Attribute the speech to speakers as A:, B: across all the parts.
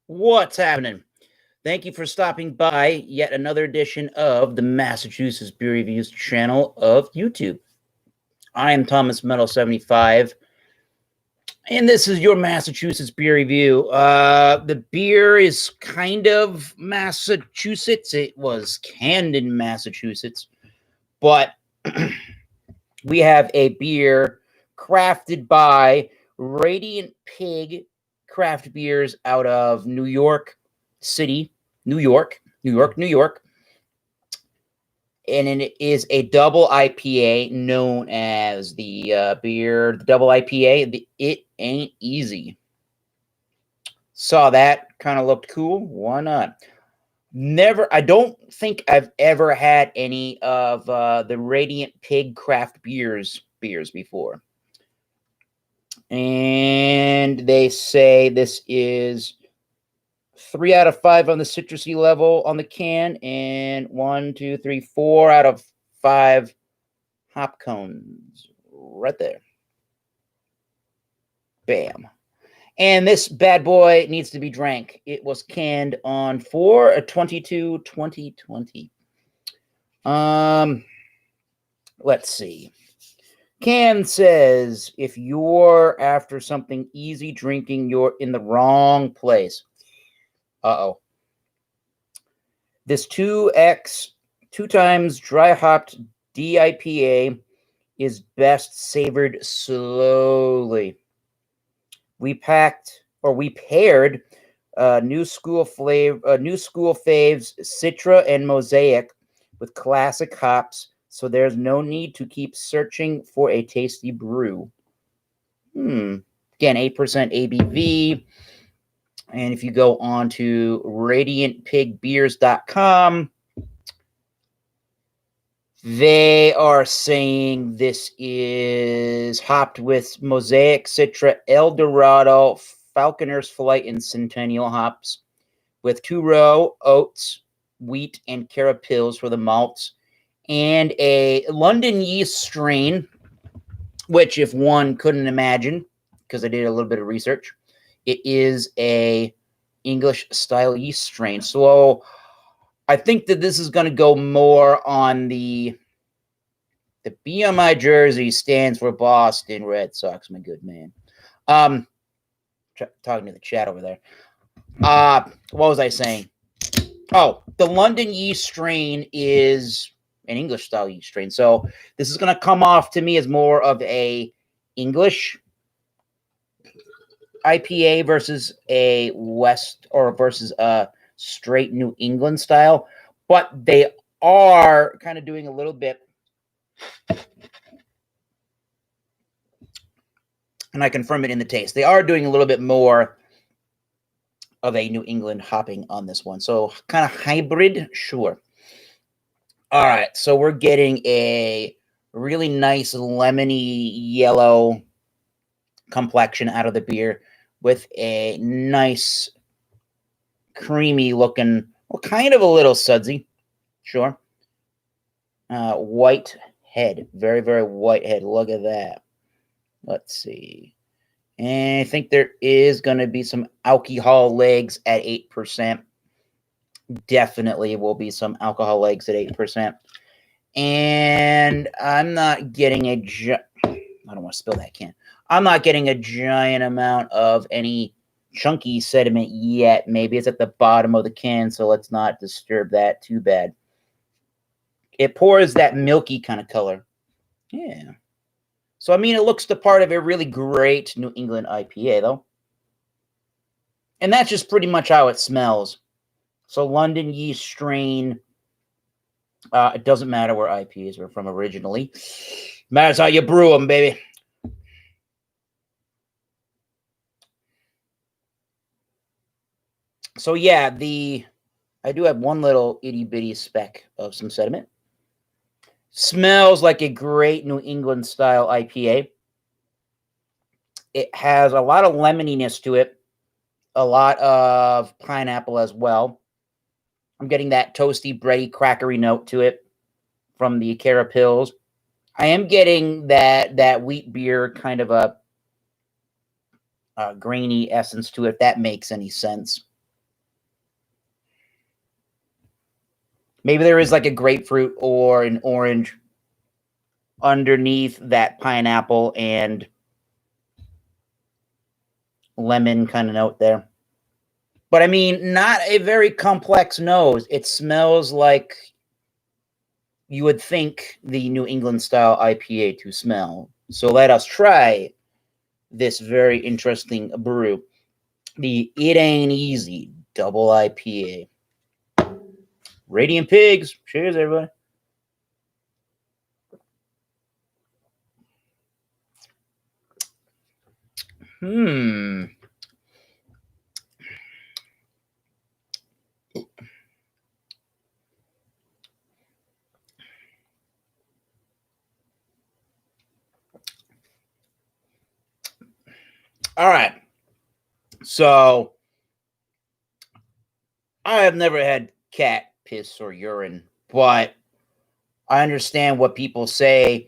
A: What's happening? Thank you for stopping by yet another edition of the Massachusetts Beer Reviews channel of YouTube. I am Thomas Metal 75, and this is your Massachusetts beer review. The beer is kind of Massachusetts. It was canned in Massachusetts, but we have a beer crafted by Radiant Pig Craft Beers out of New York City, New York. And it is a double IPA known as the double IPA. It ain't easy. Saw that, kind of looked cool. Why not? I don't think I've ever had any of the Radiant Pig craft beers before. And they say this is 3 out of 5 on the citrusy level on the can, and 4 out of 5 hop cones right there. Bam. And this bad boy needs to be drank. It was canned on 4/22/2020. Let's see. Can says, if you're after something easy drinking, you're in the wrong place. Uh-oh. This 2 times dry hopped DIPA is best savored slowly. We paired New School faves Citra and Mosaic with classic hops, so there's no need to keep searching for a tasty brew. Again, 8% ABV. And if you go on to radiantpigbeers.com, they are saying this is hopped with Mosaic, Citra, Eldorado, Falconer's Flight, and Centennial hops, with 2-row oats, wheat, and carapils for the malts, and a London yeast strain, which if one couldn't imagine, because I did a little bit of research, it is a English style yeast strain. So I think that this is going to go more on the B on my jersey stands for Boston Red Sox, my good man. Talking to the chat over there. What was I saying? Oh, the London yeast strain is an English style yeast strain. So this is going to come off to me as more of a English IPA versus a straight New England style, but they are kind of doing a little bit, and I confirm it in the taste. They are doing a little bit more of a New England hopping on this one. So kind of hybrid, sure. All right, so we're getting a really nice lemony yellow complexion out of the beer with a nice creamy looking, well, kind of a little sudsy, sure. White head, very, very white head. Look at that. Let's see. And I think there is going to be some alcohol legs at 8%. Definitely will be some alcohol legs at 8%. And I'm not getting I don't want to spill that can. I'm not getting a giant amount of any chunky sediment yet. Maybe it's at the bottom of the can, so let's not disturb that too bad. It pours that milky kind of color. Yeah. So, I mean, it looks the part of a really great New England IPA, though. And that's just pretty much how it smells. So, London yeast strain. It doesn't matter where IPAs were from originally. Matters how you brew them, baby. So, yeah, I do have one little itty-bitty speck of some sediment. Smells like a great New England style IPA. It has a lot of lemoniness to it, a lot of pineapple as well. I'm getting that toasty, bready, crackery note to it from the carapils. I am getting that wheat beer kind of a grainy essence to it, if that makes any sense. Maybe there is like a grapefruit or an orange underneath that pineapple and lemon kind of note there. But I mean, not a very complex nose. It smells like you would think the New England style IPA to smell. So let us try this very interesting brew, the It Ain't Easy Double IPA. Radiant Pigs. Cheers, everybody. All right. So I have never had cat piss or urine, but I understand what people say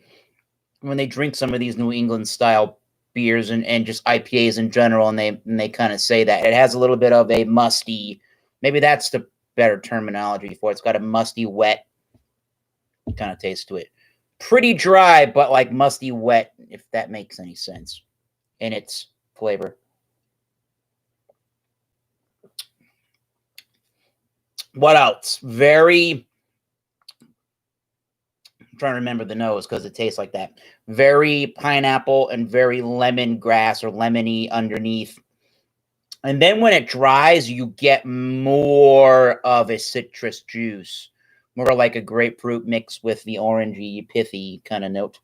A: when they drink some of these New England style beers and just IPAs in general, and they kind of say that it has a little bit of a musty, maybe that's the better terminology for it. It's got a musty, wet kind of taste to it. Pretty dry, but like musty wet, if that makes any sense in its flavor. What else? Very, I'm trying to remember the nose because it tastes like that. Very pineapple and very lemongrass or lemony underneath. And then when it dries, you get more of a citrus juice, more like a grapefruit mixed with the orangey, pithy kind of note.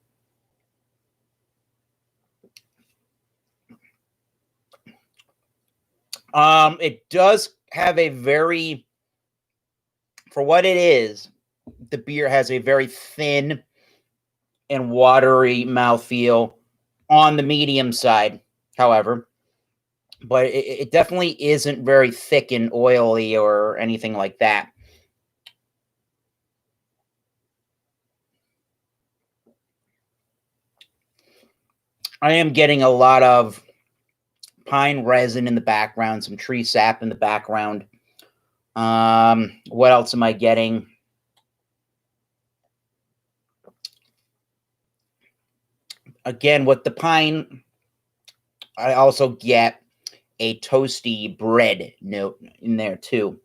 A: It does have a very, for what it is, the beer has a very thin and watery mouthfeel on the medium side, however. But it definitely isn't very thick and oily or anything like that. I am getting a lot of pine resin in the background, some tree sap in the background. What else am I getting? Again, with the pine, I also get a toasty bread note in there too.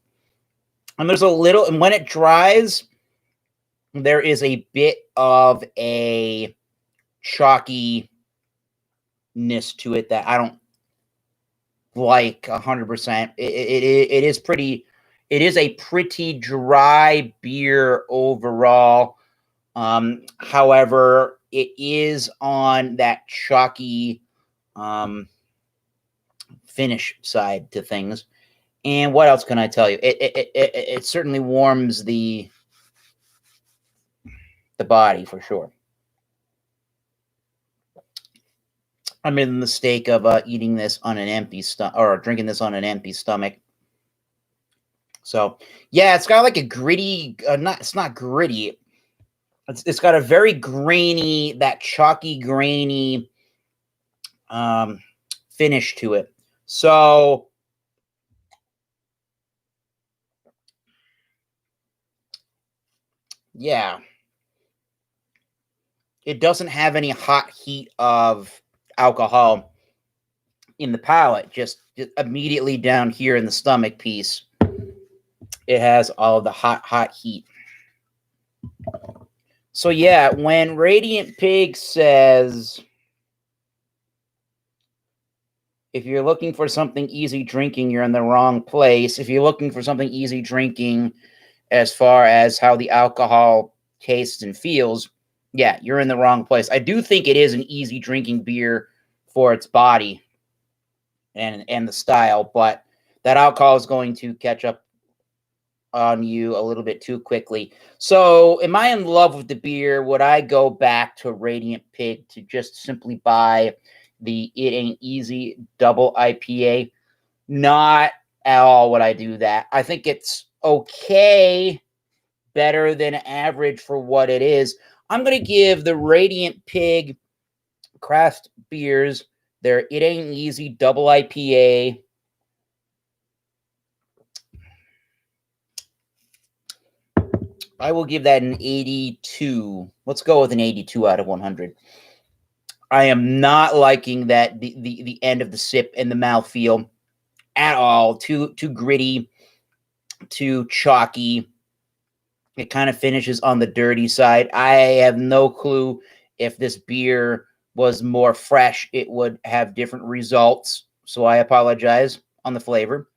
A: And there's a little, and when it dries, there is a bit of a chalkiness to it that I don't like 100%. It is pretty. It is a pretty dry beer overall. However, it is on that chalky finish side to things. And what else can I tell you? It certainly warms the body for sure. I made the mistake of eating this on an empty stomach or drinking this on an empty stomach. So yeah, it's got like a gritty. It's not gritty. It's got a very grainy, that chalky, grainy finish to it. So yeah, it doesn't have any hot heat of alcohol in the palate. Just immediately down here in the stomach piece, it has all of the hot heat. So yeah, when Radiant Pig says, if you're looking for something easy drinking, you're in the wrong place. If you're looking for something easy drinking as far as how the alcohol tastes and feels, yeah, you're in the wrong place. I do think it is an easy drinking beer for its body and the style, but that alcohol is going to catch up on you a little bit too quickly. So, am I in love with the beer? Would I go back to Radiant Pig to just simply buy the It Ain't Easy Double IPA? Not at all would I do that. I think it's okay, better than average for what it is. I'm going to give the Radiant Pig craft beers their It Ain't Easy Double IPA I will give that an 82. Let's go with an 82 out of 100. I am not liking that the end of the sip and the mouthfeel at all. Too gritty, too chalky. It kind of finishes on the dirty side. I have no clue if this beer was more fresh, it would have different results. So I apologize on the flavor.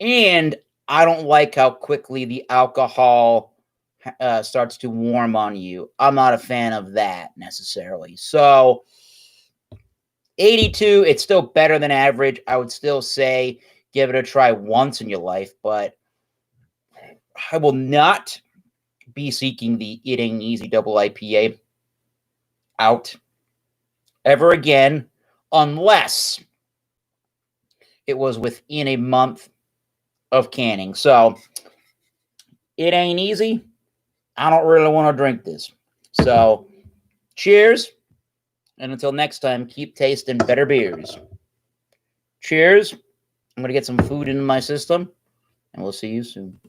A: And I don't like how quickly the alcohol starts to warm on you. I'm not a fan of that necessarily. So 82, it's still better than average. I would still say give it a try once in your life, but I will not be seeking the It Ain't Easy double IPA out ever again unless it was within a month of canning. So it ain't easy. I don't really want to drink this. So cheers. And until next time, keep tasting better beers. Cheers. I'm going to get some food into my system, and we'll see you soon.